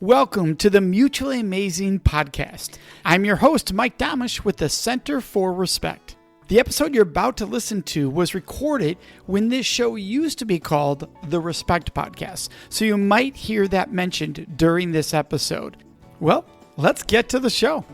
Welcome to the Mutually Amazing Podcast. I'm your host, Mike Domish with the Center for Respect. The episode you're about to listen to was recorded when this show used to be called the Respect Podcast, so you might hear that mentioned during this episode. Well, let's get to the show.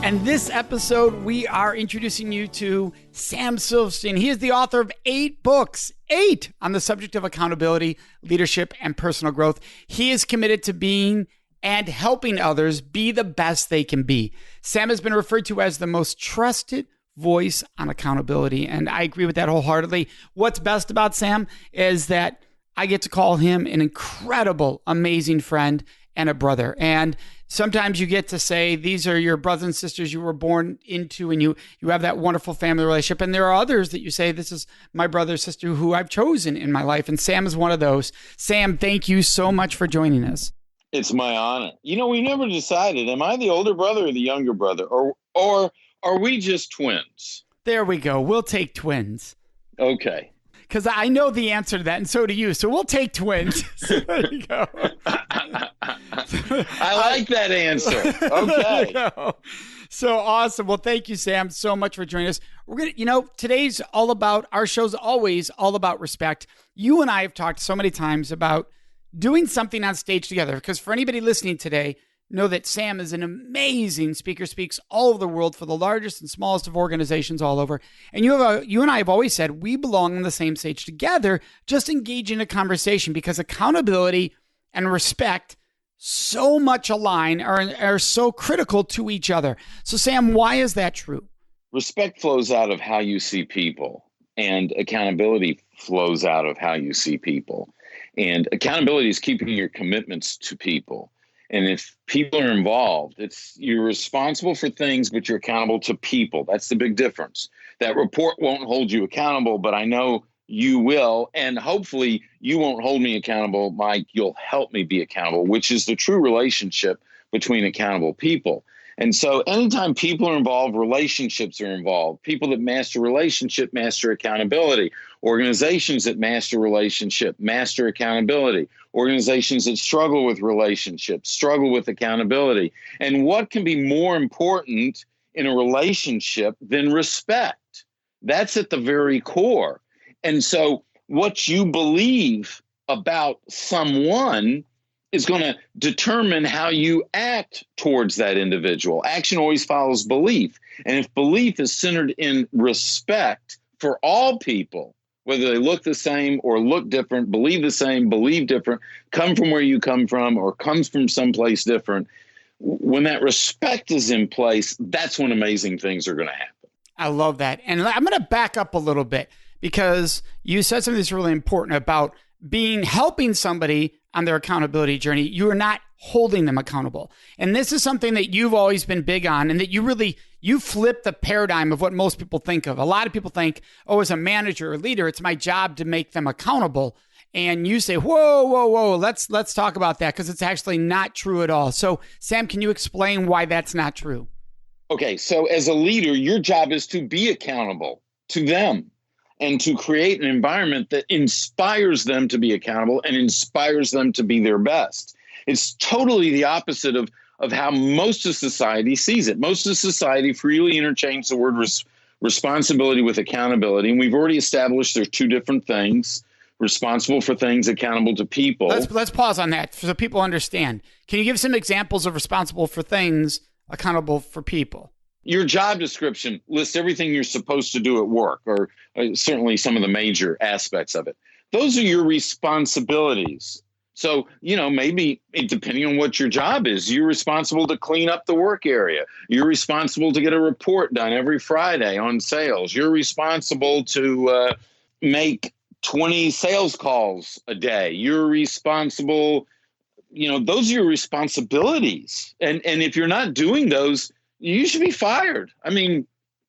And this episode, we are introducing you to Sam Silverstein. He is the author of 8 books, 8 on the subject of accountability, leadership, and personal growth. He is committed to being and helping others be the best they can be. Sam has been referred to as the most trusted voice on accountability, and I agree with that wholeheartedly. What's best about Sam is that I get to call him an incredible, amazing friend and a brother. And sometimes you get to say, these are your brothers and sisters you were born into, and you have that wonderful family relationship. And there are others that you say, this is my brother or sister who I've chosen in my life. And Sam is one of those. Sam, thank you so much for joining us. It's my honor. You know, we never decided, am I the older brother or the younger brother? Or are we just twins? There we go. We'll take twins. Okay. Because I know the answer to that, and so do you. So we'll take twins. So there you go. I like that answer. Okay. So awesome. Well, thank you, Sam, so much for joining us. We're gonna, today's all about, our show's always all about respect. You and I have talked so many times about doing something on stage together. Because for anybody listening today, know that Sam is an amazing speaker, speaks all over the world for the largest and smallest of organizations all over. And you and I have always said we belong on the same stage together, just engage in a conversation, because accountability and respect so much align, are so critical to each other. So Sam, why is that true? Respect flows out of how you see people, and accountability flows out of how you see people. And accountability is keeping your commitments to people. And if people are involved, you're responsible for things, but you're accountable to people. That's the big difference. That report won't hold you accountable, but I know you will. And hopefully you won't hold me accountable, Mike. You'll help me be accountable, which is the true relationship between accountable people. And so anytime people are involved, relationships are involved. People that master relationship master accountability. Organizations that master relationship master accountability. Organizations that struggle with relationships struggle with accountability. And what can be more important in a relationship than respect? That's at the very core. And so what you believe about someone is going to determine how you act towards that individual. Action always follows belief. And if belief is centered in respect for all people, whether they look the same or look different, believe the same, believe different, come from where you come from, or comes from someplace different, when that respect is in place, that's when amazing things are going to happen. I love that. And I'm going to back up a little bit, because you said something that's really important about helping somebody on their accountability journey. You are not holding them accountable. And this is something that you've always been big on, and that you flip the paradigm of what most people think of. A lot of people think, as a manager or leader, it's my job to make them accountable. And you say, whoa, let's talk about that, because it's actually not true at all. So Sam, can you explain why that's not true? Okay, so as a leader, your job is to be accountable to them, and to create an environment that inspires them to be accountable and inspires them to be their best. It's totally the opposite of how most of society sees it. Most of society freely interchanges the word responsibility with accountability. And we've already established there's two different things: responsible for things, accountable to people. Let's pause on that so people understand. Can you give some examples of responsible for things, accountable for people? Your job description lists everything you're supposed to do at work, or certainly some of the major aspects of it. Those are your responsibilities. So, maybe depending on what your job is, you're responsible to clean up the work area. You're responsible to get a report done every Friday on sales. You're responsible to make 20 sales calls a day. You're responsible, those are your responsibilities. And if you're not doing those, you should be fired. I mean,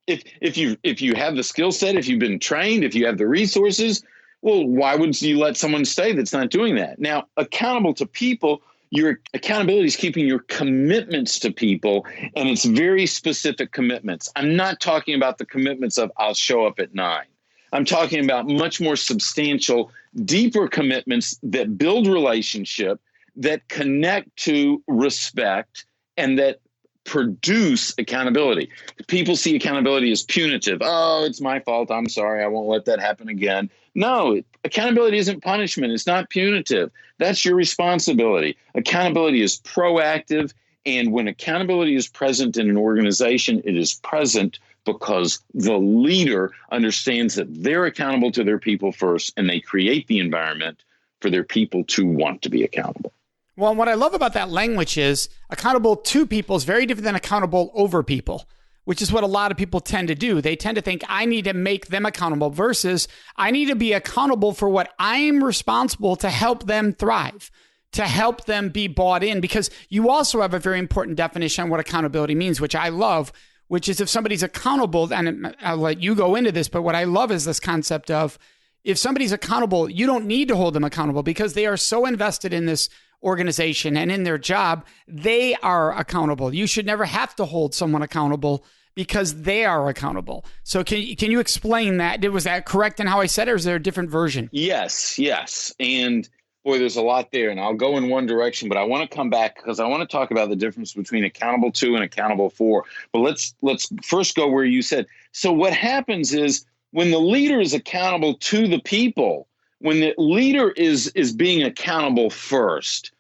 if you have the skill set, if you've been trained, if you have the resources, well, why would you let someone stay that's not doing that? Now, accountable to people, your accountability is keeping your commitments to people, and it's very specific commitments. I'm not talking about the commitments of I'll show up at 9. I'm talking about much more substantial deeper commitments that build relationship, that connect to respect, and that produce accountability. People see accountability as punitive. Oh, it's my fault. I'm sorry. I won't let that happen again. No, accountability isn't punishment. It's not punitive. That's your responsibility. Accountability is proactive. And when accountability is present in an organization, it is present because the leader understands that they're accountable to their people first, and they create the environment for their people to want to be accountable. Well, what I love about that language is accountable to people is very different than accountable over people, which is what a lot of people tend to do. They tend to think I need to make them accountable versus I need to be accountable for what I'm responsible to help them thrive, to help them be bought in, because you also have a very important definition on what accountability means, which I love, which is if somebody's accountable, and I'll let you go into this, but what I love is this concept of if somebody's accountable, you don't need to hold them accountable because they are so invested in this organization and in their job, they are accountable. You should never have to hold someone accountable because they are accountable. So can you explain that? Was that correct in how I said it, or is there a different version? Yes. And boy, there's a lot there, and I'll go in one direction, but I want to come back because I want to talk about the difference between accountable to and accountable for. But let's first go where you said. So what happens is when the leader is accountable to the people, when the leader is being accountable first,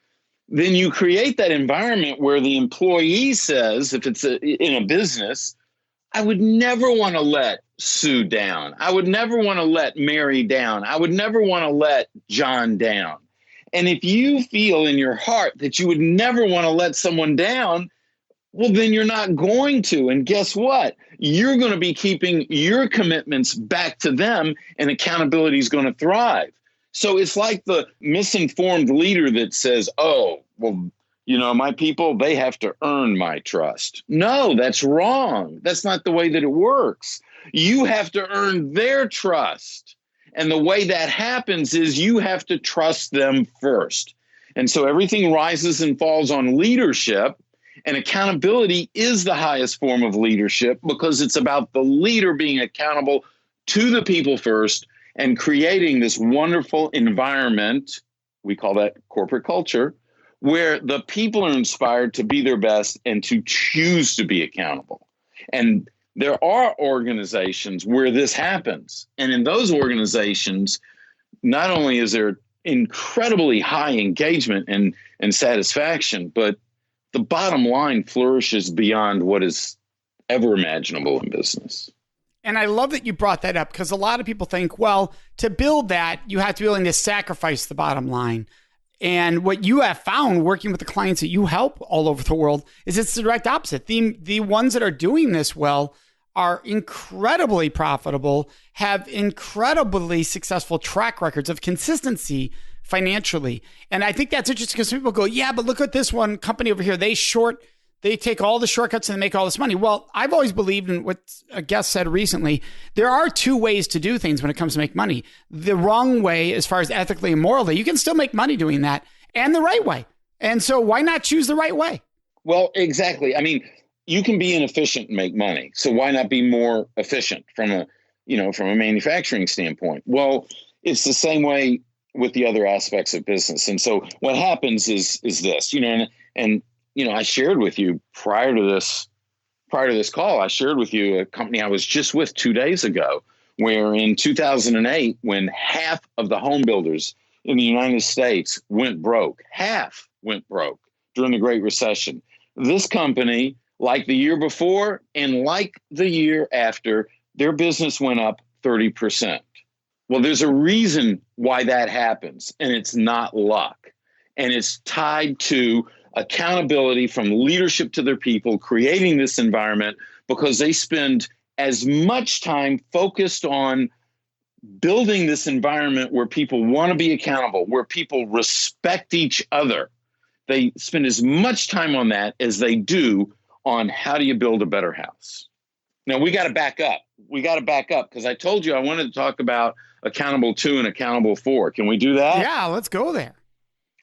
then you create that environment where the employee says, if it's in a business, I would never want to let Sue down. I would never want to let Mary down. I would never want to let John down. And if you feel in your heart that you would never want to let someone down, well, then you're not going to. And guess what? You're going to be keeping your commitments back to them, and accountability is going to thrive. So it's like the misinformed leader that says, oh, well, my people, they have to earn my trust. No, that's wrong. That's not the way that it works. You have to earn their trust. And the way that happens is you have to trust them first. And so everything rises and falls on leadership. And accountability is the highest form of leadership because it's about the leader being accountable to the people first and creating this wonderful environment, we call that corporate culture, where the people are inspired to be their best and to choose to be accountable. And there are organizations where this happens. And in those organizations, not only is there incredibly high engagement and satisfaction, but the bottom line flourishes beyond what is ever imaginable in business. And I love that you brought that up because a lot of people think, well, to build that, you have to be willing to sacrifice the bottom line. And what you have found working with the clients that you help all over the world is it's the direct opposite. The ones that are doing this well are incredibly profitable, have incredibly successful track records of consistency financially. And I think that's interesting because people go, yeah, but look at this one company over here. They take all the shortcuts and they make all this money. Well, I've always believed in what a guest said recently. There are two ways to do things when it comes to make money. The wrong way, as far as ethically and morally, you can still make money doing that, and the right way. And so why not choose the right way? Well, exactly. I mean, you can be inefficient and make money. So why not be more efficient from a manufacturing standpoint? Well, it's the same way with the other aspects of business. And so what happens is this, and I shared with you prior to this call, I shared with you a company I was just with 2 days ago, where in 2008, when half of the home builders in the United States went broke during the Great Recession. This company, like the year before and like the year after, their business went up 30%. Well, there's a reason why that happens, and it's not luck. And it's tied to accountability from leadership to their people, creating this environment because they spend as much time focused on building this environment where people want to be accountable, where people respect each other. They spend as much time on that as they do on how do you build a better house. Now, we got to back up. Because I told you I wanted to talk about accountable to and accountable for. Can we do that? Yeah, let's go there.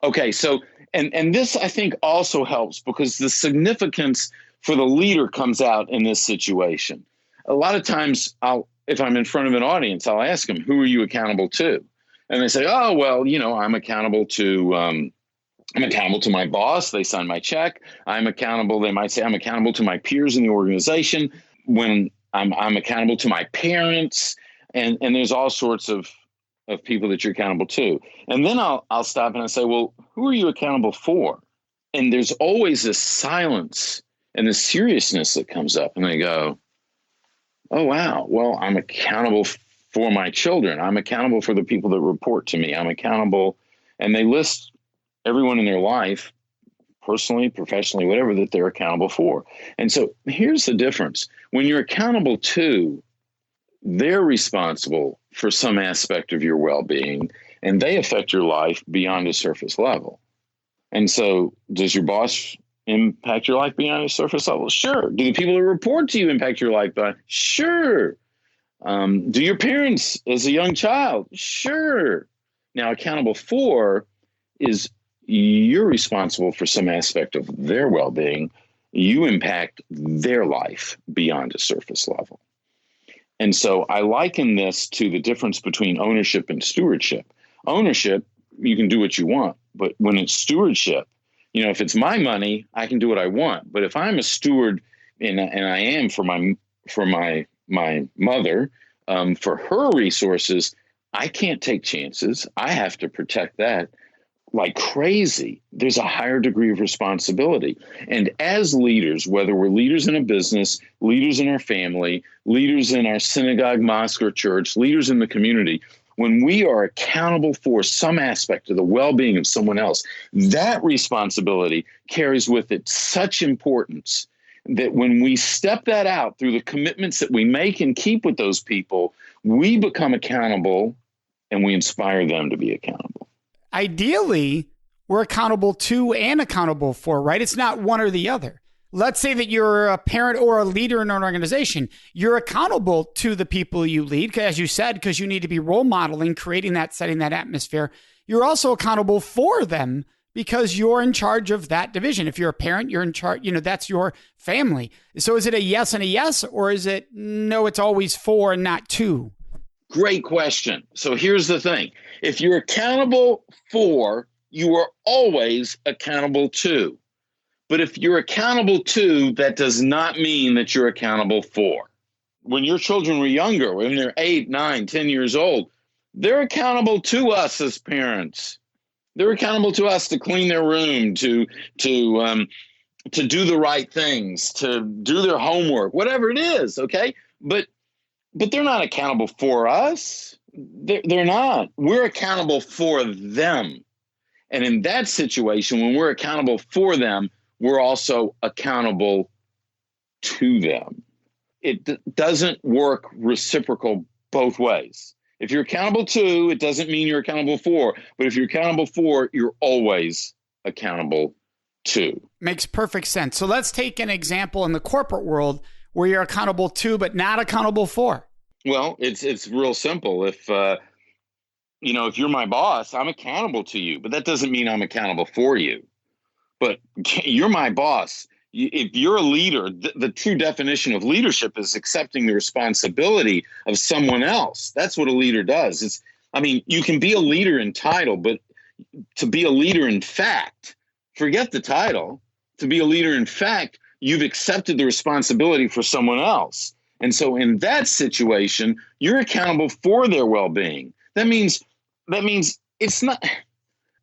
Okay, so and this I think also helps because the significance for the leader comes out in this situation. A lot of times if I'm in front of an audience, I'll ask them, who are you accountable to? And they say, oh, well, I'm accountable to my boss. They sign my check. I'm accountable. They might say I'm accountable to my peers in the organization. When I'm accountable to my parents, and there's all sorts of people that you're accountable to. And then I'll stop and I say, well, who are you accountable for? And there's always this silence and this seriousness that comes up. And they go, oh, wow, well, I'm accountable for my children. I'm accountable for the people that report to me. I'm accountable. And they list everyone in their life, personally, professionally, whatever, that they're accountable for. And so here's the difference. When you're accountable to, they're responsible for some aspect of your well-being, and they affect your life beyond a surface level. And so does your boss impact your life beyond a surface level? Sure. Do the people that report to you impact your life beyond? Sure. Do your parents as a young child? Sure. Now, accountable for is you're responsible for some aspect of their well-being. You impact their life beyond a surface level. And so I liken this to the difference between ownership and stewardship. Ownership, you can do what you want, but when it's stewardship, if it's my money, I can do what I want. But if I'm a steward, and I am for my mother, for her resources, I can't take chances. I have to protect that like crazy. There's a higher degree of responsibility. And as leaders, whether we're leaders in a business, leaders in our family, leaders in our synagogue, mosque, or church, leaders in the community, when we are accountable for some aspect of the well-being of someone else, that responsibility carries with it such importance that when we step that out through the commitments that we make and keep with those people, we become accountable and we inspire them to be accountable. Ideally, we're accountable to and accountable for, right? It's not one or the other. Let's say that you're a parent or a leader in an organization. You're accountable to the people you lead, as you said, because you need to be role modeling, creating that, setting that atmosphere. You're also accountable for them because you're in charge of that division. If you're a parent, you're in charge, that's your family. So is it a yes and a yes, or is it no, it's always for and not to? Great question. So here's the thing. If you're accountable for, you are always accountable to. But if you're accountable to, that does not mean that you're accountable for. When your children were younger, when they're 8, 9, 10 years old, they're accountable to us as parents. They're accountable to us to clean their room, to do the right things, to do their homework, whatever it is, okay? But they're not accountable for us. They're not. We're accountable for them. And in that situation, when we're accountable for them, we're also accountable to them. It doesn't work reciprocal both ways. If you're accountable to, it doesn't mean you're accountable for. But if you're accountable for, you're always accountable to. Makes perfect sense. So let's take an example in the corporate world where you're accountable to, but not accountable for. Well, it's real simple. If you're my boss, I'm accountable to you, but that doesn't mean I'm accountable for you. But you're my boss. If you're a leader, the true definition of leadership is accepting the responsibility of someone else. That's what a leader does. You can be a leader in title, but to be a leader in fact, forget the title. To be a leader in fact, you've accepted the responsibility for someone else. And so in that situation, you're accountable for their well-being. That means it's not,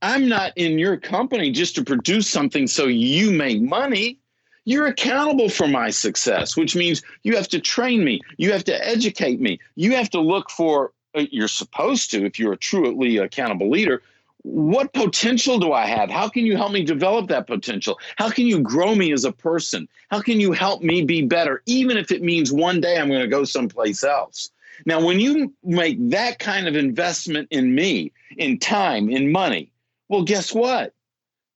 I'm not in your company just to produce something so you make money. You're accountable for my success, which means you have to train me. You have to educate me. You have to look for, you're supposed to, if you're a truly accountable leader, what potential do I have? How can you help me develop that potential? How can you grow me as a person? How can you help me be better, even if it means one day I'm going to go someplace else? Now, when you make that kind of investment in me, in time, in money, well, guess what?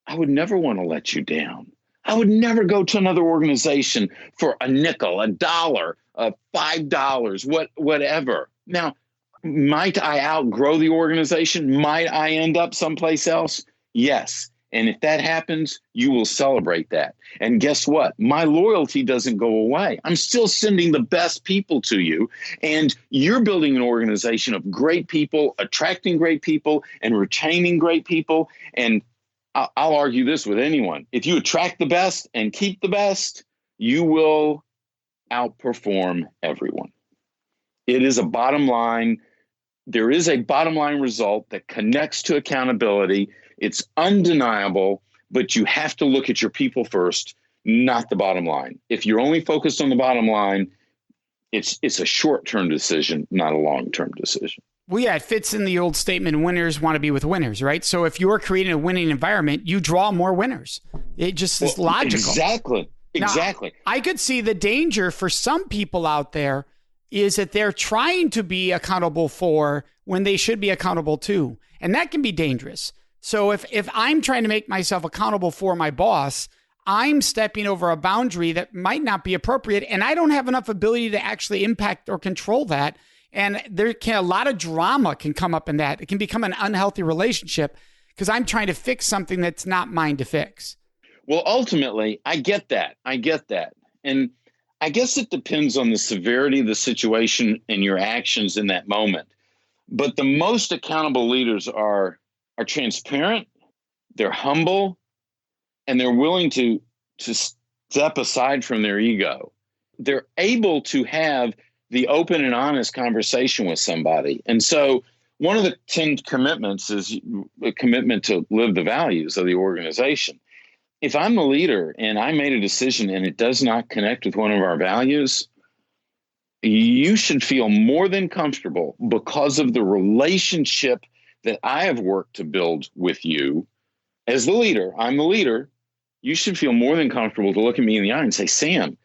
I would never want to let you down. I would never go to another organization for a nickel, a dollar, $5, whatever. Now, might I outgrow the organization? Might I end up someplace else? Yes. And if that happens, you will celebrate that. And guess what? My loyalty doesn't go away. I'm still sending the best people to you. And you're building an organization of great people, attracting great people, and retaining great people. And I'll argue this with anyone. If you attract the best and keep the best, you will outperform everyone. It is a bottom line. There is a bottom line result that connects to accountability. It's undeniable, but you have to look at your people first, not the bottom line. If you're only focused on the bottom line, it's a short-term decision, not a long-term decision. Well, yeah, it fits in the old statement, winners want to be with winners, right? So if you're creating a winning environment, you draw more winners. It just is logical. Exactly. Now, I could see the danger for some people out there is that they're trying to be accountable for when they should be accountable to. And that can be dangerous. So if I'm trying to make myself accountable for my boss, I'm stepping over a boundary that might not be appropriate, and I don't have enough ability to actually impact or control that. And a lot of drama can come up in that. It can become an unhealthy relationship because I'm trying to fix something that's not mine to fix. Well, ultimately, I get that. And I guess it depends on the severity of the situation and your actions in that moment. But the most accountable leaders are transparent, they're humble, and they're willing to step aside from their ego. They're able to have the open and honest conversation with somebody. And so one of the 10 commitments is a commitment to live the values of the organization. If I'm the leader and I made a decision and it does not connect with one of our values, you should feel more than comfortable because of the relationship that I have worked to build with you as the leader. I'm the leader. You should feel more than comfortable to look at me in the eye and say, Sam,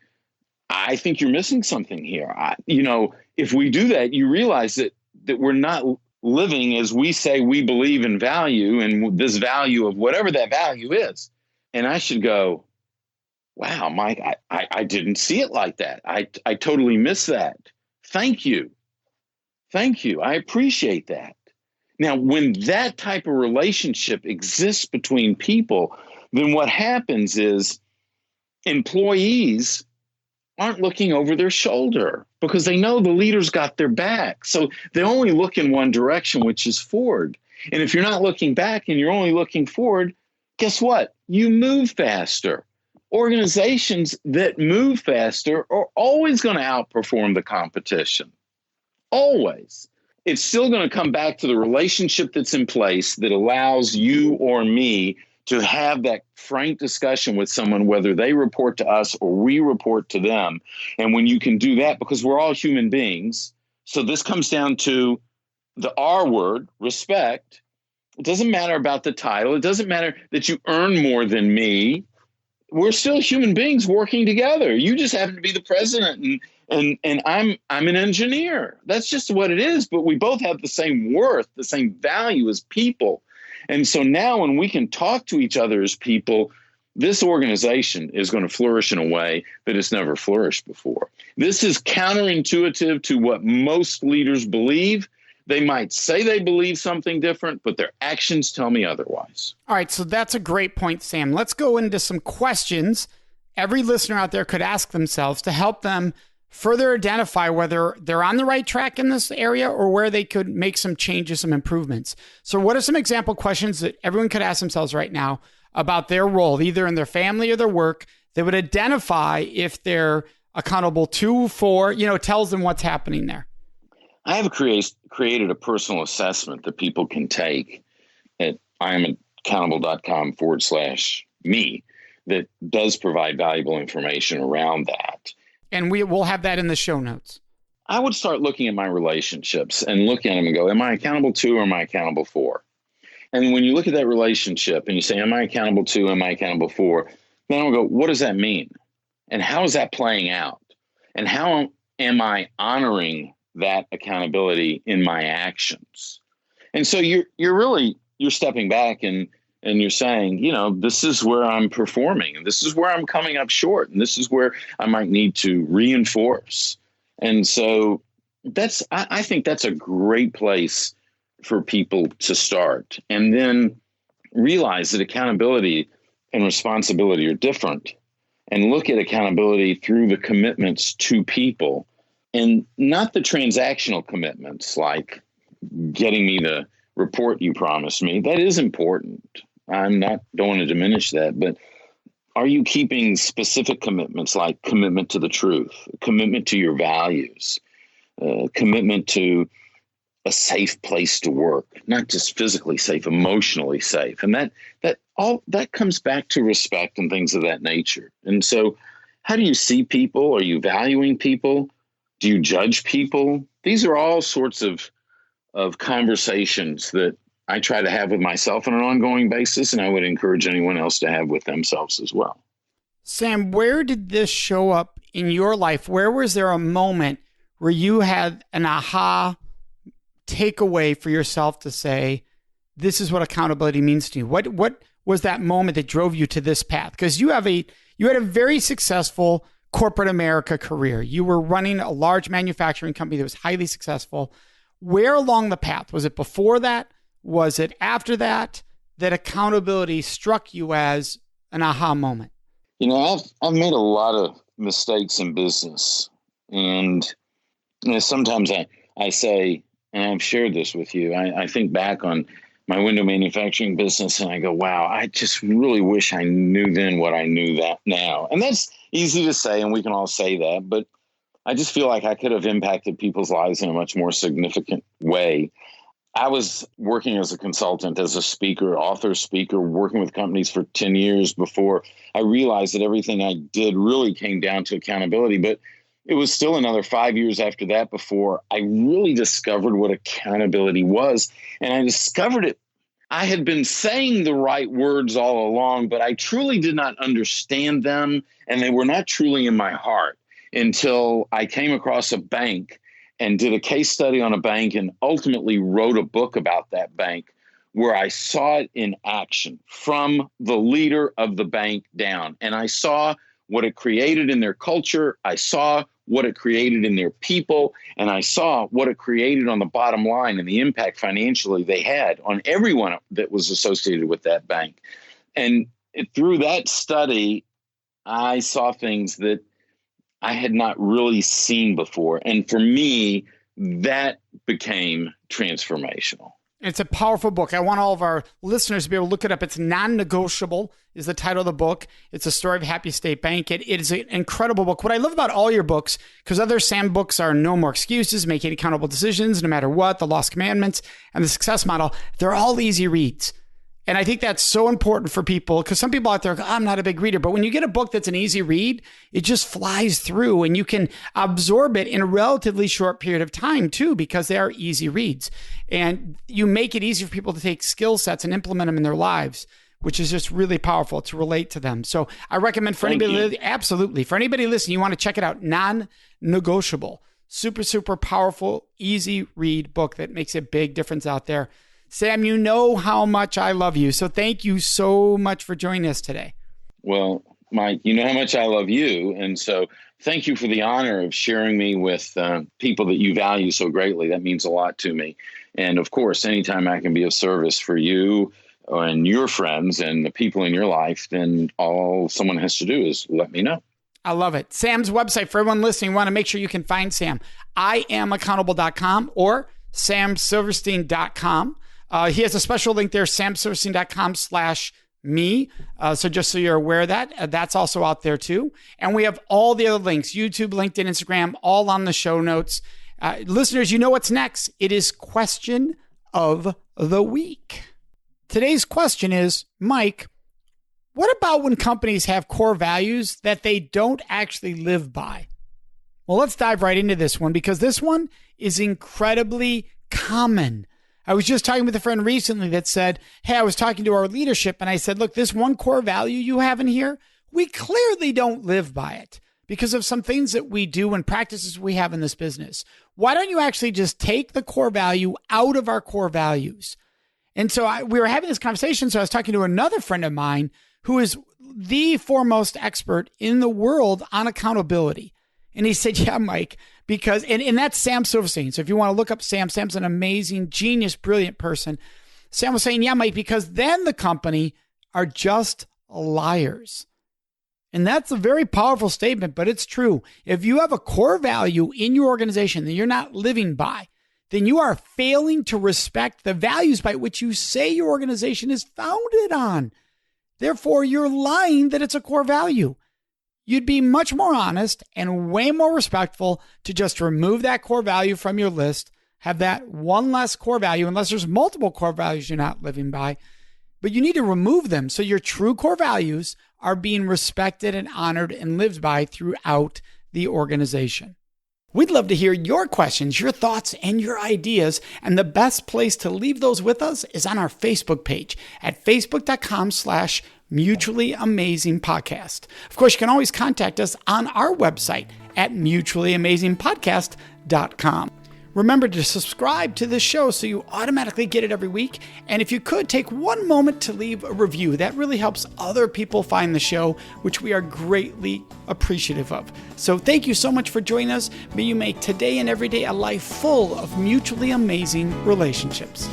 I think you're missing something here. If we do that, you realize that we're not living as we say we believe in value and this value of whatever that value is. And I should go, wow, Mike, I didn't see it like that. I totally missed that. Thank you. I appreciate that. Now, when that type of relationship exists between people, then what happens is employees aren't looking over their shoulder because they know the leader's got their back. So they only look in one direction, which is forward. And if you're not looking back and you're only looking forward, guess what? You move faster. Organizations that move faster are always going to outperform the competition. Always. It's still going to come back to the relationship that's in place that allows you or me to have that frank discussion with someone, whether they report to us or we report to them. And when you can do that, because we're all human beings, so this comes down to the R word, respect. It doesn't matter about the title. It doesn't matter that you earn more than me. We're still human beings working together. You just happen to be the president and I'm an engineer. That's just what it is. But we both have the same worth, the same value as people. And so now when we can talk to each other as people, this organization is going to flourish in a way that it's never flourished before. This is counterintuitive to what most leaders believe. They might say they believe something different, but their actions tell me otherwise. All right, so that's a great point, Sam. Let's go into some questions every listener out there could ask themselves to help them further identify whether they're on the right track in this area or where they could make some changes, some improvements. So what are some example questions that everyone could ask themselves right now about their role, either in their family or their work, that would identify if they're accountable to, for, tells them what's happening there? I have created a personal assessment that people can take at IamAccountable.com/me that does provide valuable information around that. And we'll have that in the show notes. I would start looking at my relationships and look at them and go, am I accountable to or am I accountable for? And when you look at that relationship and you say, am I accountable to, am I accountable for? Then I'll go, what does that mean? And how is that playing out? And how am I honoring that accountability in my actions? And so you're stepping back and you're saying, this is where I'm performing and this is where I'm coming up short and this is where I might need to reinforce. And so I think that's a great place for people to start. And then realize that accountability and responsibility are different, and look at accountability through the commitments to people and not the transactional commitments like getting me the report you promised me. That is important. Don't want to diminish that, but are you keeping specific commitments like commitment to the truth, commitment to your values, commitment to a safe place to work, not just physically safe, emotionally safe. And that comes back to respect and things of that nature. And so how do you see people? Are you valuing people? Do you judge people? These are all sorts of conversations that I try to have with myself on an ongoing basis, and I would encourage anyone else to have with themselves as well. Sam, where did this show up in your life? Where was there a moment where you had an aha takeaway for yourself to say, this is what accountability means to you? What was that moment that drove you to this path? Because you had a very successful corporate America career. You were running a large manufacturing company that was highly successful. Where along the path? Was it before that? Was it after that accountability struck you as an aha moment? I've made a lot of mistakes in business. And sometimes I say, and I've shared this with you, I think back on my window manufacturing business and I go, wow, I just really wish I knew then what I knew that now. And that's easy to say, and we can all say that, but I just feel like I could have impacted people's lives in a much more significant way. I was working as a consultant, as a speaker, author, speaker, working with companies for 10 years before I realized that everything I did really came down to accountability. But it was still another 5 years after that before I really discovered what accountability was. And I discovered it. I had been saying the right words all along, but I truly did not understand them. And they were not truly in my heart until I came across a bank and did a case study on a bank and ultimately wrote a book about that bank where I saw it in action from the leader of the bank down. And I saw what it created in their culture. I saw what it created in their people, and I saw what it created on the bottom line and the impact financially they had on everyone that was associated with that bank. And through that study, I saw things that I had not really seen before. And for me, that became transformational. It's a powerful book. I want all of our listeners to be able to look it up. It's Non-Negotiable is the title of the book. It's a story of Happy State Bank. It is an incredible book. What I love about all your books, because other Sam books are No More Excuses, Making Accountable Decisions, No Matter What, The Lost Commandments, and The Success Model, they're all easy reads. And I think that's so important for people because some people out there go, I'm not a big reader. But when you get a book that's an easy read, it just flies through and you can absorb it in a relatively short period of time too, because they are easy reads. And you make it easy for people to take skill sets and implement them in their lives, which is just really powerful to relate to them. So I recommend for anybody, absolutely, for anybody listening, you want to check it out, Non-Negotiable. Super, super powerful, easy read book that makes a big difference out there. Sam, you know how much I love you. So thank you so much for joining us today. Well, Mike, you know how much I love you. And so thank you for the honor of sharing me with people that you value so greatly. That means a lot to me. And of course, anytime I can be of service for you and your friends and the people in your life, then all someone has to do is let me know. I love it. Sam's website, for everyone listening, you want to make sure you can find Sam. IamAccountable.com or SamSilverstein.com. He has a special link there, samsilverstein.com/me. So just so you're aware of that, that's also out there too. And we have all the other links, YouTube, LinkedIn, Instagram, all on the show notes. Listeners, you know what's next. It is Question of the Week. Today's question is, Mike, what about when companies have core values that they don't actually live by? Well, let's dive right into this one because this one is incredibly common. I was just talking with a friend recently that said, hey, I was talking to our leadership and I said, look, this one core value you have in here, we clearly don't live by it because of some things that we do and practices we have in this business. Why don't you actually just take the core value out of our core values? And so we were having this conversation. So I was talking to another friend of mine who is the foremost expert in the world on accountability. And he said, yeah, Mike, because, and that's Sam Silverstein. So if you want to look up Sam, Sam's an amazing, genius, brilliant person. Sam was saying, yeah, Mike, because then the company are just liars. And that's a very powerful statement, but it's true. If you have a core value in your organization that you're not living by, then you are failing to respect the values by which you say your organization is founded on. Therefore, you're lying that it's a core value. You'd be much more honest and way more respectful to just remove that core value from your list, have that one less core value, unless there's multiple core values you're not living by. But you need to remove them so your true core values are being respected and honored and lived by throughout the organization. We'd love to hear your questions, your thoughts, and your ideas. And the best place to leave those with us is on our Facebook page at facebook.com/Mutually Amazing Podcast. Of course, you can always contact us on our website at mutuallyamazingpodcast.com. Remember to subscribe to this show so you automatically get it every week. And if you could, take one moment to leave a review. That really helps other people find the show, which we are greatly appreciative of. So thank you so much for joining us. May you make today and every day a life full of mutually amazing relationships.